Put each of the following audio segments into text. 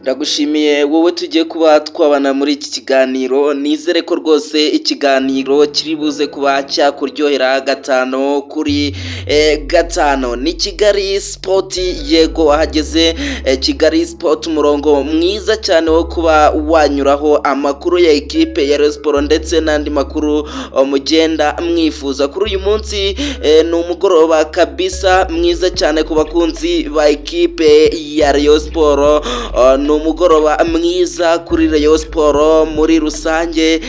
Ndagushimiye wowe tugiye kuba twabana muri iki kiganiro, nizere ko rwose ikiganiro kiri buze kuba cyakuryohera gatano kuri gatano. Ni Kigali Sport, yego hageze Kigali Sport, umurongo mwiza cyane wo kuba wanyuraho amakuru ya ekipe ya Rayon Sport ndetse n'andi makuru mugenda mwifuza. Kuri uyu munsi ni umugoroba kabisa mwiza cyane ku bakunzi ba ekipe ya Rayon Sport. Ni umugoroba mwiza kuri Rayon Sport muri rusange.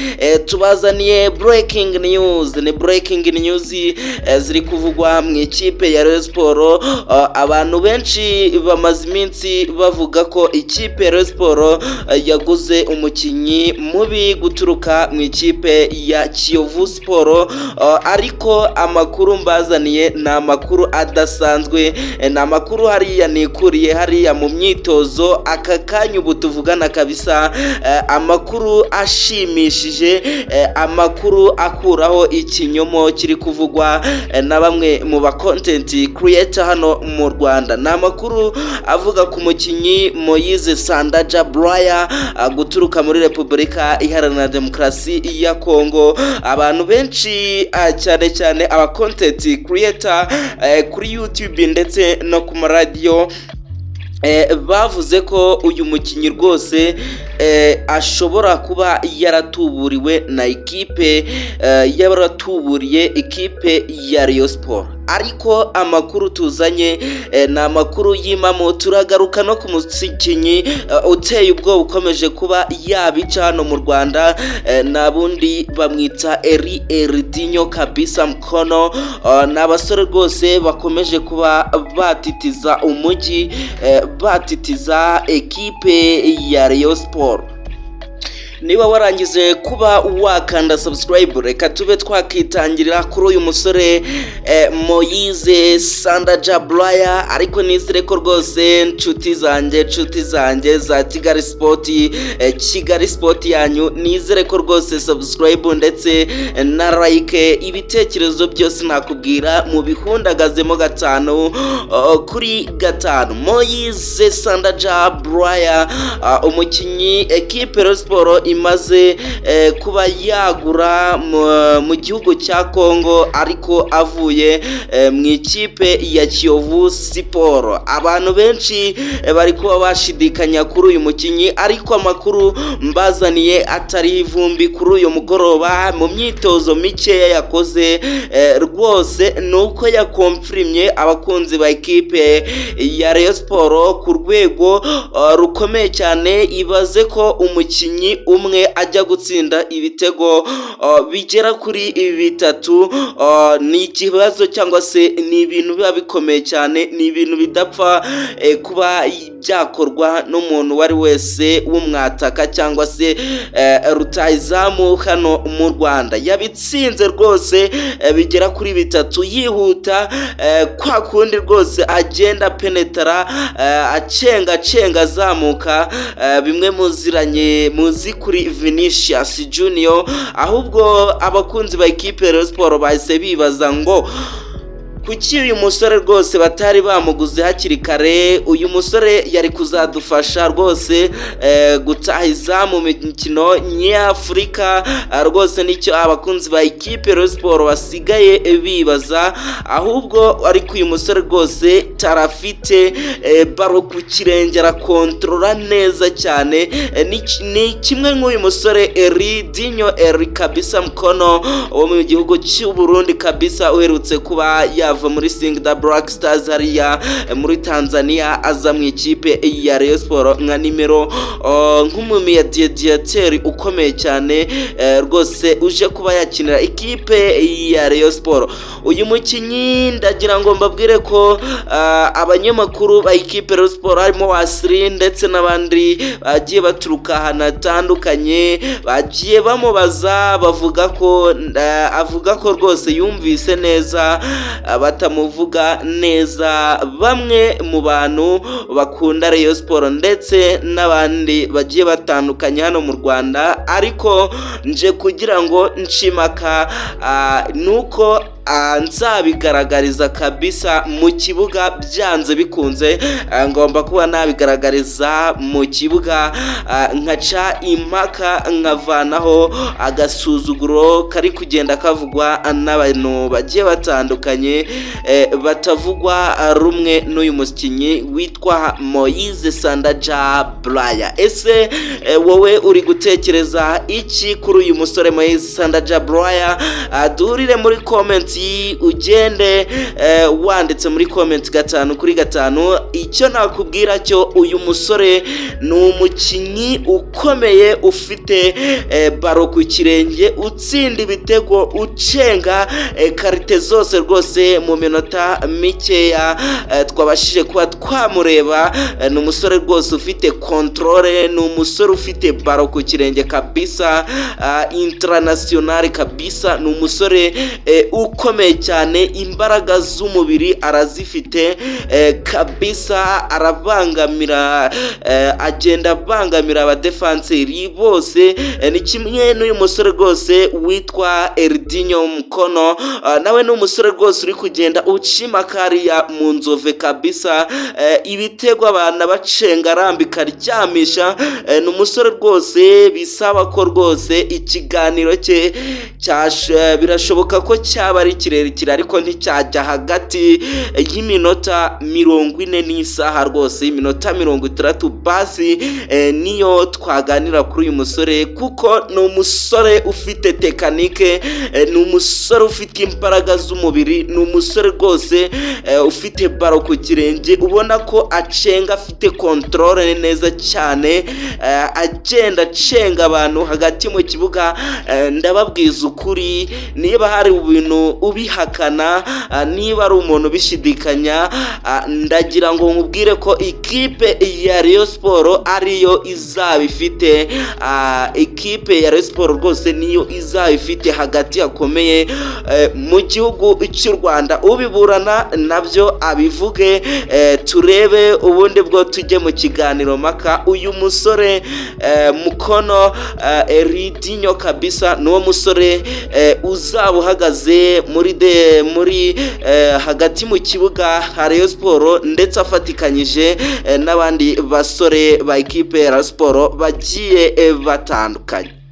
Tubazaniye breaking news, ni breaking news ziri kuvugwa mu ikipe ya Rayon Sport. Abantu benshi bamaze iminsi bavuga ko ikipe ya Rayon Sport yaguze umukinnyi mubi guturuka mu ikipe ya Kiyovu Sport, ariko amakuru mbazaniye ni amakuru adasanzwe, ni amakuru hariya nikuriye hariya mu myitozo aka kanya ubu tuvugana kabisa, amakuru ashimishije, amakuru akuraho ikinyomo kiri kuvugwa na bamwe mu ba content creator hano mu Rwanda. Ni amakuru avuga ku mukinnyi Moise Sandaja Braya guturuka muri Repubulika Iharanira Demokarasi ya Kongo. Abantu benshi cyane cyane aba content creator kuri YouTube ndetse no ku maradiyo bavuze ko uyu mukinnyi rwose ashobora kuba yaratuburiwe na ekipe, yaratuburiye ekipe ya Rayon Sport. Ariko amakuru tuzanye ni amakuru y'imamo. Turagaruka no ku mukinnyi uteye ubwoba ukomeje kuba yabica hano mu Rwanda, nabundi bamwita Erdinho kabisa Mkono. Ni abasore rwose bakomeje kuba batitiza umujyi, batitiza ekipe ya Rayon Sport. Niba warangije kuba wakanda subscribe, reka tube twakitangirira kuri uyu musore Moise Sandaja Braya. Ariko nizere ko rwose nshuti zanjye za Kigali Sport, Kigali Sport yanyu, nizere ko rwose subscribe ndetse na like, ibitekerezo byose nakubwira mu bihundagazemo gatanu kuri gatanu. Moise Sandaja Braya, umukinnyi ekipe Rayon Sport imaze kuba yagura mu gihugu cya Kongo, ariko avuye mu ikipe ya Kiyovu Sport. Abantu benshi bari kuba bashidikanya kuri uyu mukinnyi, ariko amakuru mbazaniye atari ivumbi kuri uyu mugoroba mu myitozo mikeya yakoze, rwose nuko yakonfirmye abakunzi ba ekipe ya Rayon Sport ku rwego rukomeye cyane. Ibaze ko umukinnyi umwe ajya gutsinda ibitego bigera kuri 3, ni ikibazo cyangwa se ni ibintu biba bikomeye cyane, ni ibintu bidapfa kuba byakorwa n'umuntu wari wese w'umwataka cyangwa se rutayizamu hano mu Rwanda. Yabitsinze rwose bigera kuri 3 yihuta, kwa kundi rwose agenda penetra, acenga azamuka, bimwe muziranye muzi kuri Vinicius Junior. Ahubwo abakunzi ba ekipe Rayon Sport bahise bibaza ngo kuki uyu musore rwose batari bamuguze hakiri kare. Uyu musore yari kuzadufasha rwose gutahiza mu mikino nyafurika, rwose nicyo abakunzi ba ekipe Rayon Sport basigaye bibaza. Ahubwo ariko uyu musore rwose tarafite baro ku kirenge, arakontorora neza cyane. Ni kimwe nk'uyu musore Erdinho kabisa Mkono wo mu gihugu cy'u Burundi kabisa, uherutse kuba yava muri Singida Black Stars hariya muri Tanzania, aza mu ikipe ya Rayon Sport nka nimero nk'umumediateur ukomeye cyane, rwose uje kuba yakinira ikipe ya Rayon Sport. Uyu mukinnyi ndagira ngo mbabwire ko abanyamakuru ba ikipe Rayon Sport harimo Wasiri ndetse n'abandi bagiye baturuka ahantu hatandukanye bagiye bamubaza, avuga ko rwose yumvise neza batamuvuga neza bamwe mu bantu bakunda Rayon Sport ndetse n'abandi bagiye batandukanye hano mu Rwanda. Ariko nje kugira ngo nshimaka nuko nzabigaragariza kabisa mu kibuga byanze bikunze, ngomba kuba nabigaragariza mu kibuga, nkaca impaka nkavanaho agasuzuguro kari kugenda kavugwa n'abantu bagiye batandukanye batavugwa rumwe n'uyu mukinnyi witwa Moise Sandaja Braya. Ese wowe uri gutekereza iki kuri uyu musore Moise Sandaja Braya? Duhurire muri comment, ugende wanditse muri comment 5 icyo nakubwira cyo uyu musore ni umukinnyi ukomeye ufite baro ku kirenge, utsinda ibitego, ucenga karite zose rwose mu minota mikeya twabashije kuba twamureba. Ni umusore rwose ufite controle, ni umusore ufite baro ku kirenge kabisa, international kabisa, ni umusore ukomeye cyane, imbaraga z'umubiri arazifite kabisa, arabangamira, agenda abangamira abadefanseri bose. Ni kimwe n'uyu musore rwose witwa Erdinho Mukono, nawe ni umusore rwose uri kugenda ucima kariya mu nzove kabisa, ibitego abana bacenga arambika aryamisha. Ni umusore rwose bisaba ko rwose ikiganiro cye birashoboka ko cyaba ari kirekire ariko nticyajya hagati y'iminota 40 n'isaha rwose, iminota 60 basi niyo twaganira kuri uyu musore, kuko ni umusore ufite tekanike, ni umusore ufite imbaraga z'umubiri, ni umusore rwose ufite baro ku kirenge, ubona ko acenga, afite controle neza cyane, agenda acenga abantu hagati mu kibuga. Ndababwiza ukuri, niba hari ibintu ubihakana, niba ari umuntu ubishidikanya, ndagira ngo nkubwire ko ikipe ya Rayon Sport ariyo izaba ifite, ikipe ya Rayon Sport rwose niyo izaba ifite hagati hakomeye mu gihugu cy'u Rwanda. Ubiburana nabyo abivuge, turebe ubundi bwo tujye mu kiganiro maka. Uyu musore Mukono Erdinho kabisa n'uwo musore uzaba uhagaze muri hagati mu kibuga ha Rayon Sport, ndetse afatikanyije n'abandi basore ba ikipe ya Rayon Sport bagiye batandukanye.